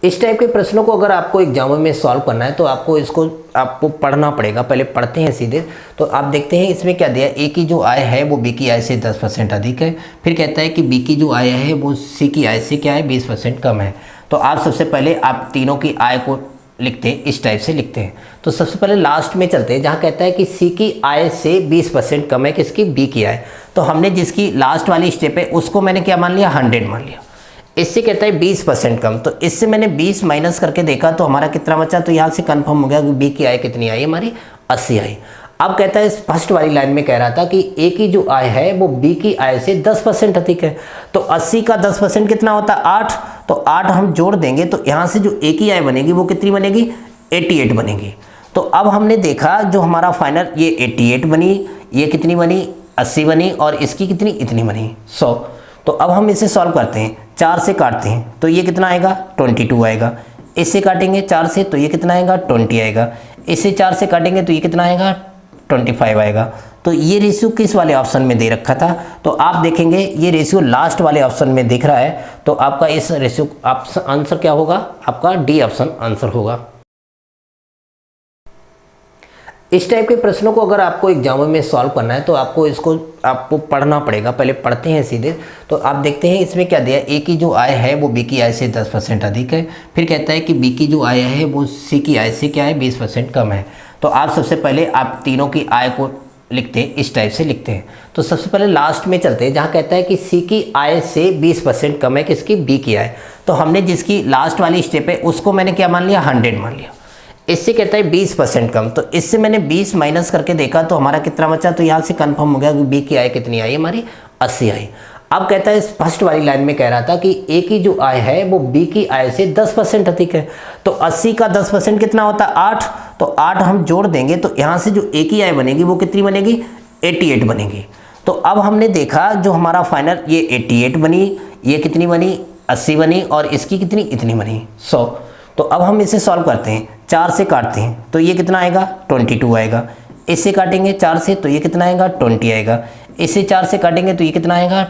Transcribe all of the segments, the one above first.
इस टाइप के प्रश्नों को अगर आपको एग्जाम में सॉल्व करना है तो आपको पढ़ना पड़ेगा। पहले पढ़ते हैं सीधे। तो आप देखते हैं इसमें क्या दिया है, ए की जो आय है वो बी की आय से 10% अधिक है। फिर कहता है कि बी की जो आय है वो सी की आय से क्या है 20% कम है। तो आप सबसे पहले आप तीनों की आय को लिखते हैं, इस टाइप से लिखते हैं। तो सबसे पहले लास्ट में चलते हैं जहाँ कहता है कि सी की आय से 20% कम है किसकी, बी की आय। तो हमने जिसकी लास्ट वाली स्टेप है उसको मैंने क्या मान लिया, 100 मान लिया। इससे कहता है 20% कम, तो इससे मैंने 20 माइनस करके देखा तो हमारा कितना बचा। तो यहाँ से कंफर्म हो गया कि बी की आय कितनी आई, हमारी 80 आई। अब कहता है फर्स्ट वाली लाइन में कह रहा था कि ए की जो आय है वो बी की आय से 10% अधिक है। तो 80 का 10% कितना होता है, 8। तो 8 हम जोड़ देंगे तो यहाँ से जो ए की आय बनेगी वो कितनी बनेगी, 88 बनेगी। तो अब हमने देखा जो हमारा फाइनल ये 88 बनी, ये कितनी बनी, 80 बनी, और इसकी कितनी, इतनी बनी, 100। तो अब हम इसे सॉल्व करते हैं, 4 से काटते हैं तो ये कितना आएगा, 22 आएगा। इससे काटेंगे 4 से तो ये कितना आएगा, 20 आएगा। इससे 4 से काटेंगे तो ये कितना आएगा, 25 आएगा। तो ये रेशियो किस वाले ऑप्शन में दे रखा था, तो आप देखेंगे ये रेशियो लास्ट वाले ऑप्शन में दिख रहा है। तो आपका इस रेशियो आंसर क्या होगा, आपका डी ऑप्शन आंसर होगा। इस टाइप के प्रश्नों को अगर आपको एग्जाम में सॉल्व करना है तो आपको पढ़ना पड़ेगा। पहले पढ़ते हैं सीधे। तो आप देखते हैं इसमें क्या दिया है, ए की जो आय है वो बी की आय से 10% अधिक है। फिर कहता है कि बी की जो आय है वो सी की आय से क्या है 20% कम है। तो आप सबसे पहले आप तीनों की आय को लिखते हैं, इस टाइप से लिखते हैं। तो सबसे पहले लास्ट में चलते हैं जहाँ कहता है कि सी की आय से 20% कम है किसकी, बी की आय। तो हमने जिसकी लास्ट वाली स्टेप है उसको मैंने क्या मान लिया, 100 मान लिया। इससे कहता है 20% कम, तो इससे मैंने 20 माइनस करके देखा तो हमारा कितना बचा। तो यहाँ से कंफर्म हो गया कि बी की आय कितनी आई, हमारी 80 आई। अब कहता है फर्स्ट वाली लाइन में कह रहा था कि ए की जो आय है वो बी की आय से 10% अधिक है। तो 80 का 10% कितना होता है, 8। तो 8 हम जोड़ देंगे तो यहाँ से जो ए की आय बनेगी वो कितनी बनेगी, 88 बनेगी। तो अब हमने देखा जो हमारा फाइनल ये 88 बनी, ये कितनी बनी, 80 बनी, और इसकी कितनी, इतनी बनी, 100। तो अब हम इसे सॉल्व करते हैं, 4 से काटते हैं तो ये कितना आएगा, 22 आएगा। इससे काटेंगे 4 से तो ये कितना आएगा, 20 आएगा। इससे 4 से काटेंगे तो ये कितना आएगा,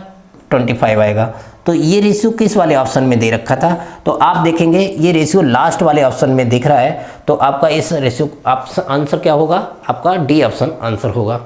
25 आएगा। तो ये रेशियो किस वाले ऑप्शन में दे रखा था, तो आप देखेंगे ये रेशियो लास्ट वाले ऑप्शन में दिख रहा है। तो आपका इस रेशियो आंसर क्या होगा, आपका डी ऑप्शन आंसर होगा।